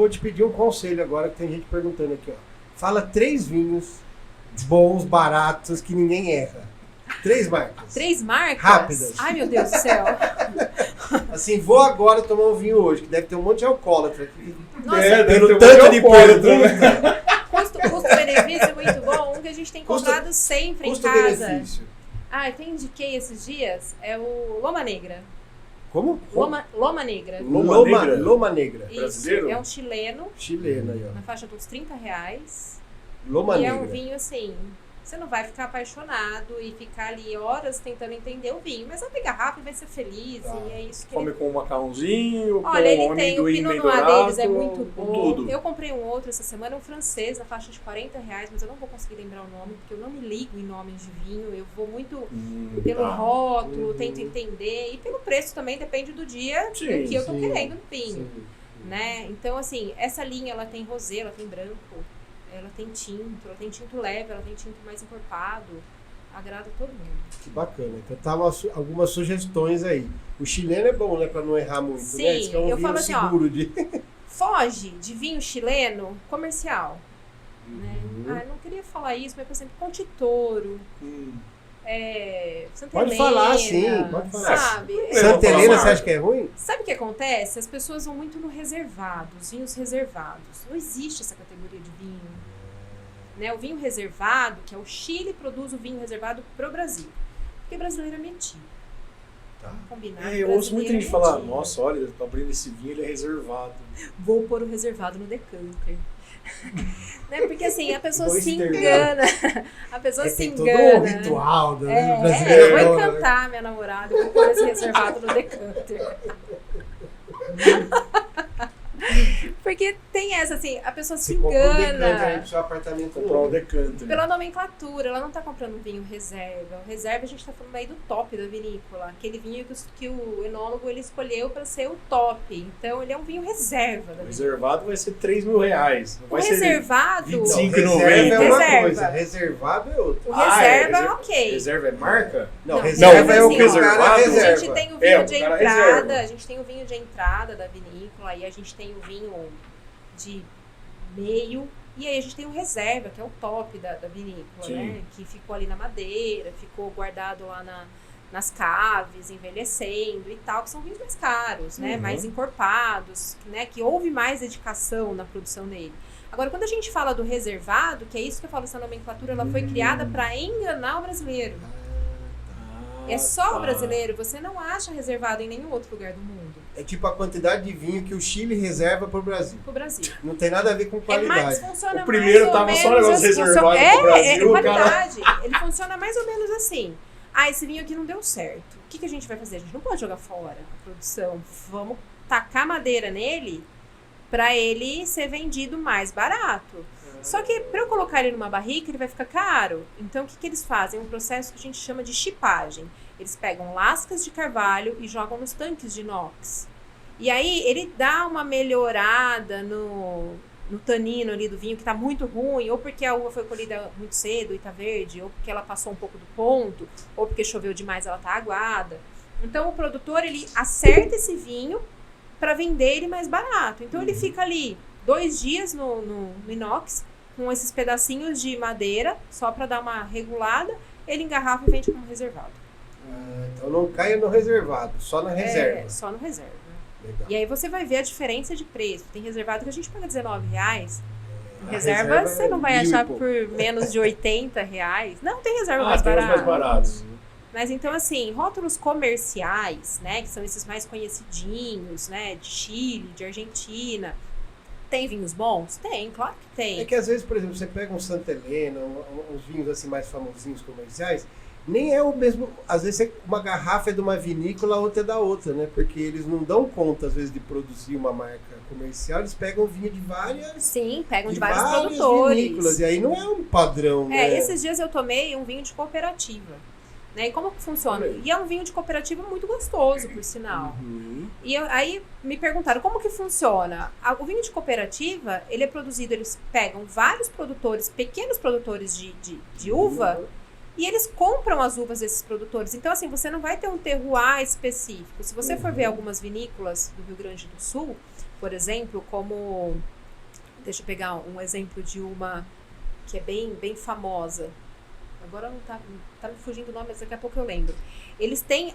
vou te pedir um conselho agora, que tem gente perguntando aqui, ó. Fala 3 vinhos bons, baratos, que ninguém erra. 3 marcas. 3 marcas? Rápidas. Ai, meu Deus do céu. Assim, vou agora tomar um vinho hoje, que deve ter um monte de alcoólatra aqui. Nossa, deve ter um Tanto monte de pergunta. custo-benefício muito bom. Um que a gente tem comprado sempre em casa. Custo-benefício. Ah, eu indiquei esses dias, é o Loma Negra. Como? Loma Negra. Loma Negra? Loma Negra. Isso, Brasileiro? é um chileno, Chilena aí, ó. na faixa dos R$30. Loma E Negra. é um vinho assim, você não vai ficar apaixonado e ficar ali horas tentando entender o vinho, mas abre garrafa e vai ser feliz, e é isso que Come ele... com um macarrãozinho, Olha, com ele um tem, o amendoim Pinot meio Noir dourado, deles é muito com bom. tudo. Eu comprei um outro essa semana, um francês, na faixa de R$40, mas eu não vou conseguir lembrar o nome, porque eu não me ligo em nomes de vinho, eu vou muito pelo rótulo, tento entender, e pelo preço também, depende do dia Sim, do que eu tô sim, querendo no vinho, Sim. né? Então, assim, essa linha, ela tem rosé, ela tem branco, ela tem tinto leve, ela tem tinto mais encorpado, agrada todo mundo. Que bacana. Então tá algumas sugestões aí. O chileno é bom, né? Pra não errar muito, Sim, né? Diz que é um eu vinho falo assim, ó, seguro de... Foge de vinho chileno comercial, né? Uhum. Ah, eu não queria falar isso, mas, por exemplo, Contitoro, Santa Pode Helena, falar, sim, pode falar. sabe? Santa falar Helena, mais. você acha que é ruim? Sabe o que acontece? As pessoas vão muito no reservado, os vinhos reservados. Não existe essa categoria de vinho. Né? O vinho reservado, que é o Chile, produz o vinho reservado pro Brasil. Porque brasileiro é metido. Tá. Combinado. Eu ouço muita gente brasileiro é falar, metido. nossa, olha, eu tô abrindo esse vinho, ele é reservado. Vou pôr o reservado no decanter. Né? Porque assim, a pessoa Bom se externo. engana. A pessoa se Tem todo engana. um ritual do Eu brasileiro. vou encantar minha namorada, eu vou pôr esse reservado no decanter. Porque tem essa, assim, a pessoa se Você comprou um decanter aí engana pro seu apartamento Comprar um novo. decanter. pela nomenclatura, ela não tá comprando um vinho reserva. O reserva a gente tá falando aí do top da vinícola, aquele vinho que o enólogo ele escolheu para ser o top. Então ele é um vinho reserva da O vinícola. reservado vai ser R$3.000. Não O vai ser reservado, 25. Não, reserva é uma Reserva. coisa, reservado é outra. o reserva é reserva- ok. Reserva é marca? Não, Não, reserva é o assim, que ó, o cara reservado, A reserva. gente tem o É, vinho o de cara entrada, reserva. a gente tem o vinho de entrada da vinícola, e a gente tem o vinho de meio, e aí a gente tem o reserva, que é o top da vinícola, Sim. né? Que ficou ali na madeira, ficou guardado lá nas caves, envelhecendo e tal, que são vinhos mais caros, né? Uhum. Mais encorpados, né? Que houve mais dedicação na produção dele. Agora, quando a gente fala do reservado, que é isso que eu falo, essa nomenclatura, ela foi criada para enganar o brasileiro. É só o brasileiro, você não acha reservado em nenhum outro lugar do mundo. É tipo a quantidade de vinho que o Chile reserva pro Brasil. Pro Brasil. Não tem nada a ver com É qualidade. mais, funciona O primeiro mais ou tava só menos negócio assim, reservado pro Brasil, o cara- qualidade. Ele funciona mais ou menos assim. Ah, esse vinho aqui não deu certo. O que a gente vai fazer? A gente não pode jogar fora a produção. Vamos tacar madeira nele para ele ser vendido mais barato. Só que para eu colocar ele numa barrica, ele vai ficar caro. Então, o que eles fazem? Um processo que a gente chama de chipagem. Eles pegam lascas de carvalho e jogam nos tanques de inox. E aí, ele dá uma melhorada no tanino ali do vinho, que está muito ruim, ou porque a uva foi colhida muito cedo e está verde, ou porque ela passou um pouco do ponto, ou porque choveu demais e ela está aguada. Então, o produtor, ele acerta esse vinho para vender ele mais barato. Então, ele fica ali 2 dias no inox, com esses pedacinhos de madeira, só para dar uma regulada, ele engarrafa e vende como reservado. Então não caia no reservado, só na reserva. É, só no reserva. Legal. E aí você vai ver a diferença de preço. Tem reservado que a gente paga R$19. Em A reserva reserva você é não vai 1.000 e achar pouco. por menos de R$80. Não, tem reserva mais tem os barata. mais baratos. Mas então, assim, rótulos comerciais, né? Que são esses mais conhecidinhos, né? De Chile, de Argentina. Tem vinhos bons? Tem, claro que tem. É que às vezes, por exemplo, você pega um Santa Helena, uns vinhos assim mais famosinhos comerciais, nem é o mesmo. Às vezes uma garrafa é de uma vinícola, a outra é da outra, né? Porque eles não dão conta, às vezes, de produzir uma marca comercial, eles pegam vinho de várias. Sim, pegam de várias vários produtores. vinícolas. E aí não é um padrão, né? Esses dias eu tomei um vinho de cooperativa. Né? E como que funciona? E é um vinho de cooperativa muito gostoso, por sinal. Uhum. E aí me perguntaram como que funciona. O vinho de cooperativa, ele é produzido, eles pegam vários produtores, pequenos produtores de uva, e eles compram as uvas desses produtores. Então, assim, você não vai ter um terroir específico. Se você for ver algumas vinícolas do Rio Grande do Sul, por exemplo, como... Deixa eu pegar um exemplo de uma que é bem famosa. Agora não tá me fugindo o nome, mas daqui a pouco eu lembro.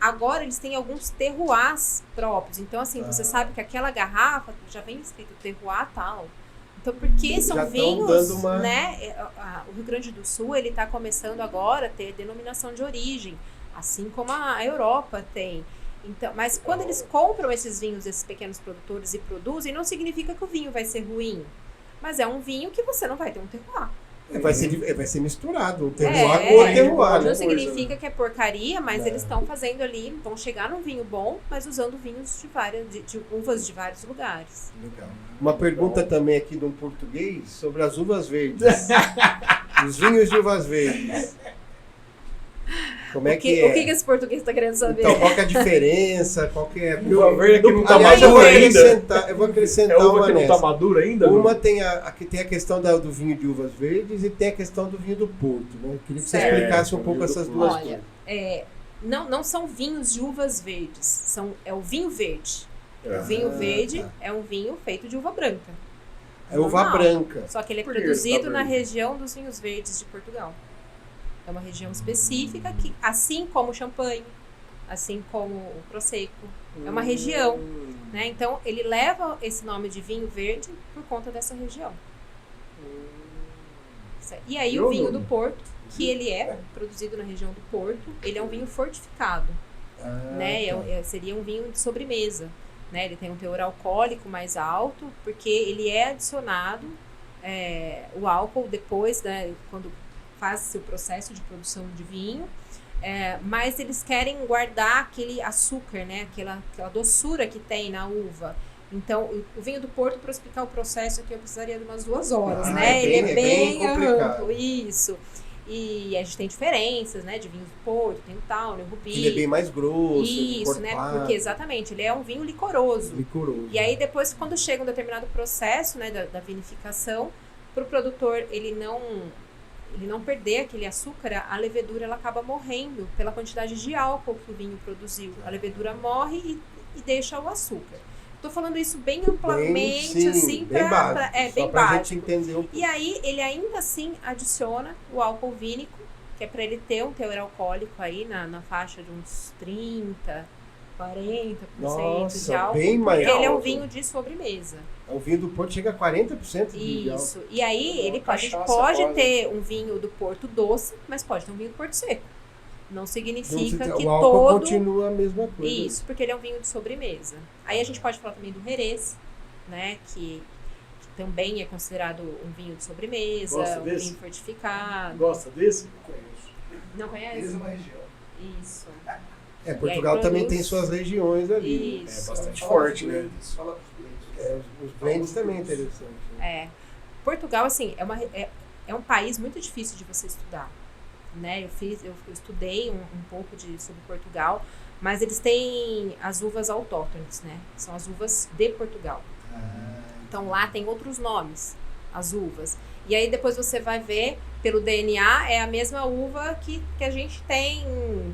Agora eles têm alguns terroirs próprios. Então, assim, você sabe que aquela garrafa já vem escrito terroir tal. Então, porque são Já tão vinhos, dando uma- né? O Rio Grande do Sul, ele está começando agora a ter denominação de origem, assim como a Europa tem. Então, mas quando eles compram esses vinhos desses pequenos produtores e produzem, não significa que o vinho vai ser ruim. Mas é um vinho que você não vai ter um terroir. Vai ser misturado, o terroir É, com o terroir. Não Né? significa que é porcaria, mas Não. eles estão fazendo ali, vão chegar num vinho bom, mas usando vinhos de uvas de vários lugares. Legal. Uma pergunta também aqui de um português sobre as uvas verdes. Os vinhos de uvas verdes. Como é que é? O que esse português está querendo saber? Então, qual que é a diferença? Qual que é? Uva verde que não tá Aliás, eu vou madura ainda. acrescentar É uva uma que não nessa. tá madura ainda? Uma tem a questão do vinho de uvas verdes e tem a questão do vinho do Porto. Né? Eu queria que você Certo. explicasse um pouco Vinho do essas Porto. duas Olha, coisas. não são vinhos de uvas verdes, é o vinho verde. É. O vinho Ah, verde tá. é um vinho feito de uva branca. É uva normal. branca. Só que ele é Por que produzido tá na verde? região dos vinhos verdes de Portugal. É uma região específica que, assim como o champanhe, assim como o prosecco, é uma região, né? Então ele leva esse nome de vinho verde por conta dessa região. Certo? E aí o vinho do Porto, que ele é produzido na região do Porto, ele é um vinho fortificado, né? Tá. Seria um vinho de sobremesa, né? Ele tem um teor alcoólico mais alto, porque ele é adicionado o álcool depois, né, quando faz-se o processo de produção de vinho, mas eles querem guardar aquele açúcar, né? Aquela doçura que tem na uva. Então, o vinho do Porto, para explicar o processo aqui, eu precisaria de umas 2 horas, né? Ele é bem complicado. amplo, isso. E a gente tem diferenças, né? De vinhos do Porto, tem o Tawny, o Rubi. Ele é bem mais grosso, Isso, né? encorpado, Porque exatamente, ele é um vinho licoroso. licoroso. E aí depois, quando chega um determinado processo, né, da vinificação, para o produtor ele não perder aquele açúcar, a levedura ela acaba morrendo pela quantidade de álcool que o vinho produziu. A levedura morre e deixa o açúcar. Estou falando isso bem amplamente, sim, assim, bem básico. Só bem pra gente básico. entender um pouco. E aí, ele ainda assim adiciona o álcool vínico, que é para ele ter um teor alcoólico aí na faixa de uns 30%, 40% Nossa, de álcool. bem mais porque ele é um alto. vinho de sobremesa. O vinho do Porto chega a 40% de álcool. Isso. E aí, a gente cachaça pode quase. ter um vinho do Porto doce, mas pode ter um vinho do Porto seco. Não significa que o álcool todo... continua a mesma coisa. Isso, porque ele é um vinho de sobremesa. Aí a gente pode falar também do Jerez, né, que também é considerado um vinho de sobremesa, Gosta um desse? vinho fortificado. Gosta desse? Não conhece? Mesma região. Isso. Portugal aí também produz- tem suas regiões ali. Isso. É bastante forte, né? Fala dos blends. Os blends também é interessante. Né? Portugal, assim, é um país muito difícil de você estudar, né? Eu estudei um pouco sobre Portugal, mas eles têm as uvas autóctones, né? São as uvas de Portugal. Então lá tem outros nomes, as uvas. E aí depois você vai ver, pelo DNA, é a mesma uva que a gente tem,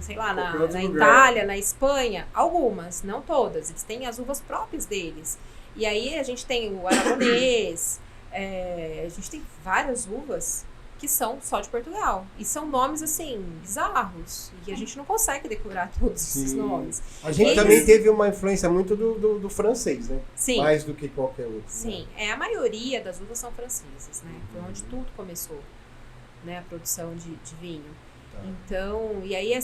sei lá, Qualquer outro na lugar. Itália, na Espanha. Algumas, não todas. Eles têm as uvas próprias deles. E aí a gente tem o aragonês, a gente tem várias uvas que são só de Portugal. E são nomes, assim, bizarros. E que a gente não consegue decorar todos esses Sim. nomes. A gente Eles- também teve uma influência muito do francês, né? Sim. Mais do que qualquer outro. Sim, a maioria das uvas são francesas, né? Foi onde tudo começou, né? A produção de vinho. Tá. Então, e aí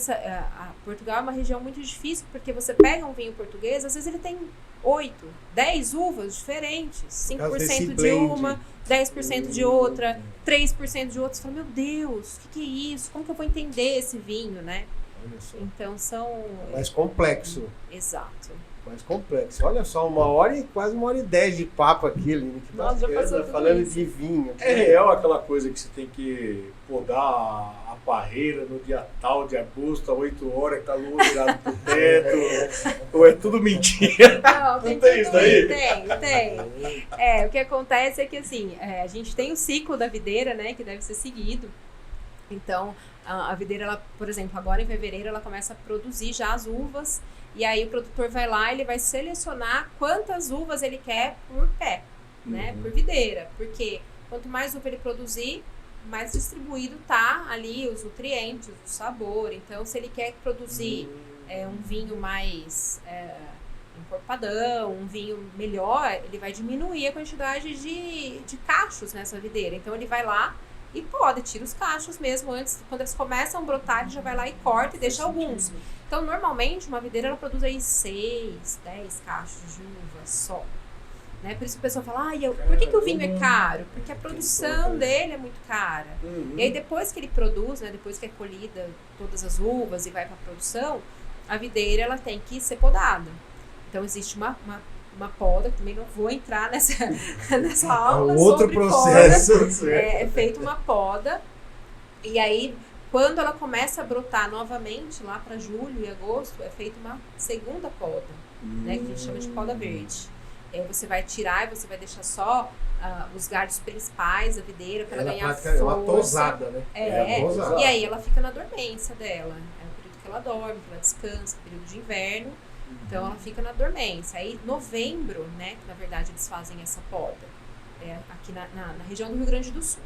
Portugal é uma região muito difícil, porque você pega um vinho português, às vezes ele tem 8, 10 uvas diferentes. Por causa desse 5% de blend. uma, 10% de outra, 3% de outra. Você fala, meu Deus, o que é isso? Como que eu vou entender esse vinho, né? Olha só. Então, são... Mais complexo. Exato. Mais complexo. Olha só, quase 1h10 de papo aqui, Aline. Que Nossa, já bacana, passou tudo falando isso. de vinho. É real aquela coisa que você tem que podar a parreira no dia tal de agosto, às 8 horas, que tá a lua virada pro teto. Ou é tudo mentira? Não, Não tem isso daí? Tem. O que acontece é que, assim, a gente tem o ciclo da videira, né, que deve ser seguido. Então, a videira, ela, por exemplo, agora em fevereiro, ela começa a produzir já as uvas. E aí o produtor vai lá, ele vai selecionar quantas uvas ele quer por pé, né? Por videira. Porque quanto mais uva ele produzir, mais distribuído tá ali os nutrientes, o sabor. Então, se ele quer produzir um vinho mais encorpadão, um vinho melhor, ele vai diminuir a quantidade de cachos nessa videira. Então, ele vai lá e tira os cachos mesmo antes, quando eles começam a brotar, ele já vai lá e corta e deixa alguns. Então, normalmente, uma videira ela produz aí 6, 10 cachos de uva só. Né? Por isso que a pessoa fala, por que o vinho é caro? Porque a produção dele é muito cara. E aí depois que ele produz, né, depois que é colhida todas as uvas e vai para a produção, a videira ela tem que ser podada. Então existe uma poda, também não vou entrar nessa aula outro sobre processo. Poda. É feita uma poda e aí quando ela começa a brotar novamente, lá para julho e agosto, é feita uma segunda poda, né, que a gente chama de poda verde. Aí você vai tirar e você vai deixar só os galhos principais da videira para ela ganhar força. É uma tosada, né? E aí ela fica na dormência dela. É o período que ela dorme, que ela descansa, período de inverno. Então ela fica na dormência. Aí novembro, né, que na verdade eles fazem essa poda, aqui na região do Rio Grande do Sul.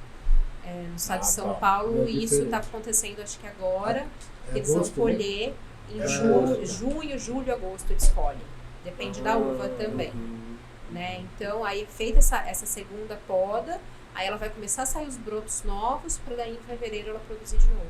No estado de São Paulo, isso está acontecendo acho que agora, que eles vão colher em junho, julho, agosto eles colhem. Depende da uva também. Né? Então, aí feita essa segunda poda, aí ela vai começar a sair os brotos novos para daí em fevereiro ela produzir de novo.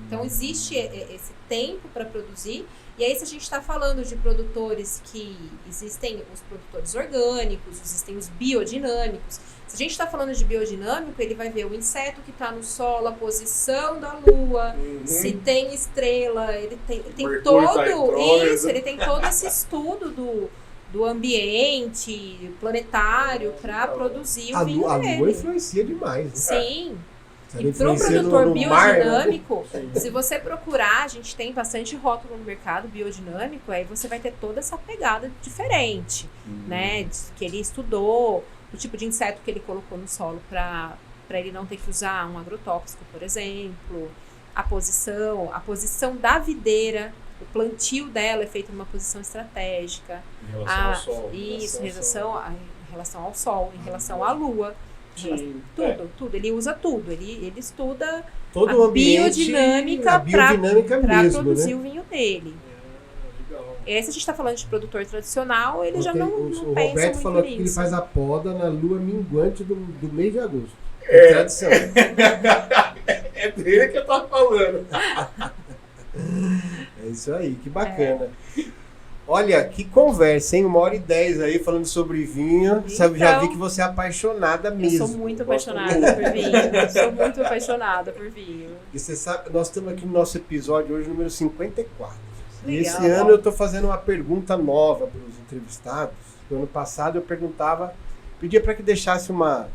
Então, existe esse tempo para produzir. E aí, se a gente está falando de produtores que existem os produtores orgânicos, existem os biodinâmicos. Se a gente está falando de biodinâmico, ele vai ver o inseto que está no solo, a posição da lua, se tem estrela, ele tem todo isso, ele tem todo esse estudo do ambiente planetário para produzir o vinho dele. A lua influencia demais. Né? Sim. E para um produtor biodinâmico, se você procurar, a gente tem bastante rótulo no mercado biodinâmico, aí você vai ter toda essa pegada diferente, né? Que ele estudou, o tipo de inseto que ele colocou no solo para ele não ter que usar um agrotóxico, por exemplo, a posição da videira, o plantio dela é feito numa posição estratégica. Em relação ao sol. Isso, em relação ao sol, em relação à lua. Tudo. Ele usa tudo. Ele estuda todo o ambiente, biodinâmica para produzir, né, o vinho dele. E aí, se a gente está falando de produtor tradicional, ele já não pensa muito nisso. O Roberto falou que ele faz a poda na lua minguante do mês de agosto. É tradição. É dele que eu tava falando. É isso aí, que bacana. Olha, que conversa, hein? 1h10 aí falando sobre vinho. Então, já vi que você é apaixonada mesmo. Eu sou muito apaixonada por vinho. Sou muito apaixonada por vinho. E você sabe, nós estamos aqui no nosso episódio hoje, número 54. Legal. E esse ano eu estou fazendo uma pergunta nova para os entrevistados. No ano passado eu pedia para que deixasse uma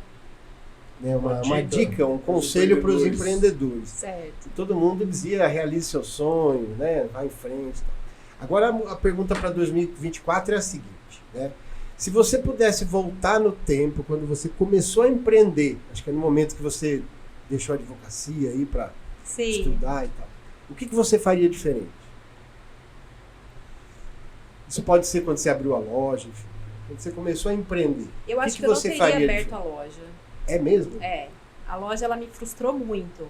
dica, um conselho para os empreendedores. Certo. E todo mundo dizia, realize seu sonho, né? Vai em frente. Agora a pergunta para 2024 é a seguinte, né? Se você pudesse voltar no tempo, quando você começou a empreender, acho que é no momento que você deixou a advocacia aí para estudar e tal, o que você faria diferente? Isso pode ser quando você abriu a loja, enfim, quando você começou a empreender. Eu acho que eu não teria aberto a loja. É mesmo? A loja ela me frustrou muito.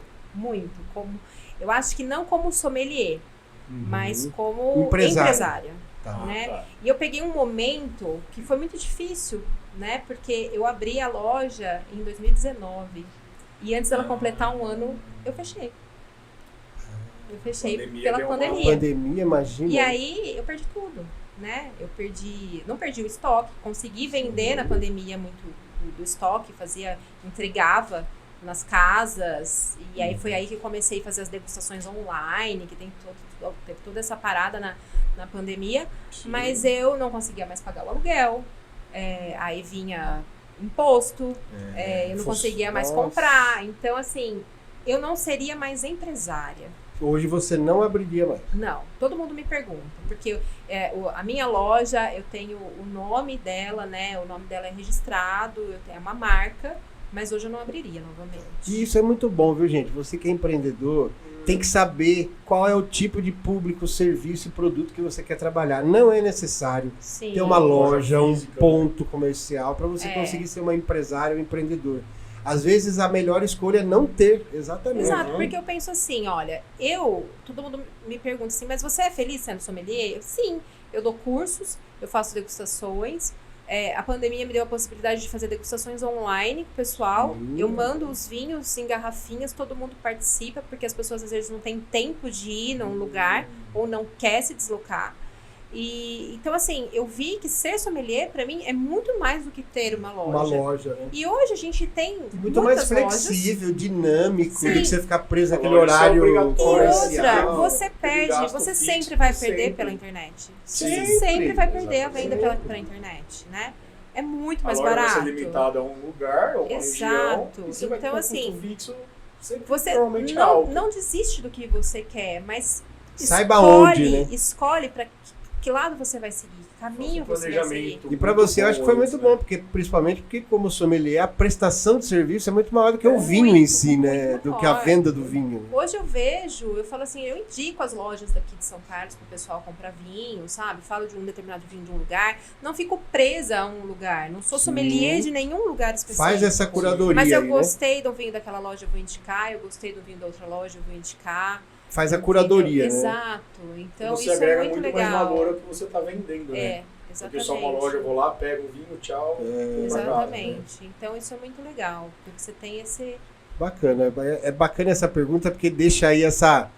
Eu acho que não como sommelier, mas como empresária. Né? E eu peguei um momento que foi muito difícil, né? Porque eu abri a loja em 2019 e antes dela completar um ano, eu fechei. Eu fechei pela pandemia. Pandemia, imagina. E aí eu perdi tudo, né? Não perdi o estoque, consegui vender na pandemia muito do estoque, entregava nas casas, e aí foi aí que eu comecei a fazer as degustações online, que teve toda essa parada na pandemia. Sim. Mas eu não conseguia mais pagar o aluguel, aí vinha imposto, eu não conseguia mais comprar, então assim, eu não seria mais empresária. Hoje você não abriria mais? Não, todo mundo me pergunta, porque a minha loja, eu tenho o nome dela, né? O nome dela é registrado, eu tenho uma marca, Mas hoje eu não abriria novamente. E isso é muito bom, viu, gente? Você que é empreendedor tem que saber qual é o tipo de público, serviço e produto que você quer trabalhar. Não é necessário Sim. ter uma loja, um física, ponto comercial para você conseguir ser uma empresária, um empreendedor. Às vezes a melhor escolha é não ter, exatamente. Exato, porque eu penso assim, olha, todo mundo me pergunta assim, mas você é feliz sendo sommelier? Sim, eu dou cursos, eu faço degustações, a pandemia me deu a possibilidade de fazer degustações online com o pessoal, eu mando os vinhos em garrafinhas, todo mundo participa, porque as pessoas às vezes não têm tempo de ir num lugar, ou não quer se deslocar. E então assim, eu vi que ser sommelier para mim é muito mais do que ter uma loja. Uma loja, né? E hoje a gente tem Muito mais muitas flexível, dinâmico, Sim. do que você ficar preso A naquele loja é horário obrigatória. E outra, comercial. você perde, gasto você fixo, sempre vai perder sempre. pela internet. Sempre. Você sempre vai perder a Exatamente. venda pela internet, né? É muito A mais loja barato. vai ser limitada a um lugar, a uma Exato. região. E você vai ter Então, um assim, custo fixo sempre Você provavelmente alto. não desiste do que você quer, mas Saiba onde, né? escolhe para que lado você vai seguir, que caminho você vai seguir. E para você, eu acho que foi muito bom, porque principalmente porque como sommelier, a prestação de serviço é muito maior do que o vinho em si, né? muito Do que a maior. venda do vinho. Hoje eu falo assim, eu indico as lojas daqui de São Carlos pro pessoal comprar vinho, sabe? Falo de um determinado vinho de um lugar, não fico presa a um lugar, não sou sommelier de nenhum lugar específico. Faz essa curadoria Mas eu aí, né? gostei do vinho daquela loja, eu vou indicar, eu gostei do vinho da outra loja, eu vou indicar. Faz a curadoria, né? Exato. Então você isso agrega é muito muito legal. mais valor ao que você está vendendo, né? É, exatamente. Porque só uma loja, eu vou lá, pego o vinho, tchau. vou pra casa, né? Exatamente. Então isso é muito legal, porque você tem esse... Bacana. É bacana essa pergunta porque deixa aí essa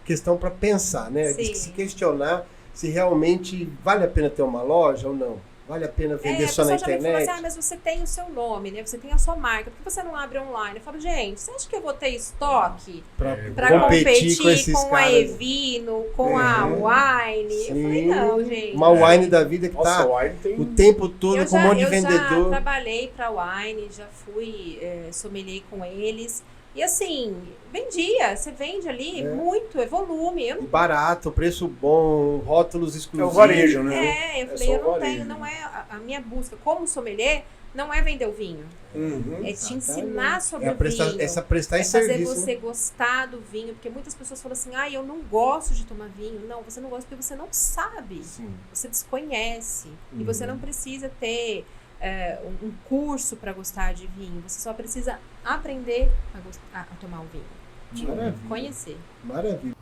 questão para pensar, né? Sim. De se questionar se realmente vale a pena ter uma loja ou não. Vale a pena vender só na a pessoa já me falou internet? assim, mas você tem o seu nome, né? Você tem a sua marca, por que você não abre online? Eu falo, gente, você acha que eu vou ter estoque pra competir com esses a caras? Evino, com a Wine? Eu falei, não, gente. Uma wine da vida que Nossa, tá o Wine tem... o tempo todo com um monte de Eu já vendedor. trabalhei pra Wine, já fui sommelier com eles. E assim, vendia, você vende ali muito, é volume. Eu E barato, preço bom, rótulos É exclusivos. o varejo, né? eu É falei, só eu não varejo. tenho, não é a minha busca como sommelier, não é vender o vinho. Uhum. É te ensinar sobre É o vinho. essa prestar É em fazer serviço. você né? gostar do vinho, porque muitas pessoas falam assim, eu não gosto de tomar vinho. Não, você não gosta porque você não sabe, Sim. você desconhece. E Uhum. você não precisa ter um curso para gostar de vinho, você só precisa aprender a tomar o vinho, Maravilha. conhecer. Maravilha.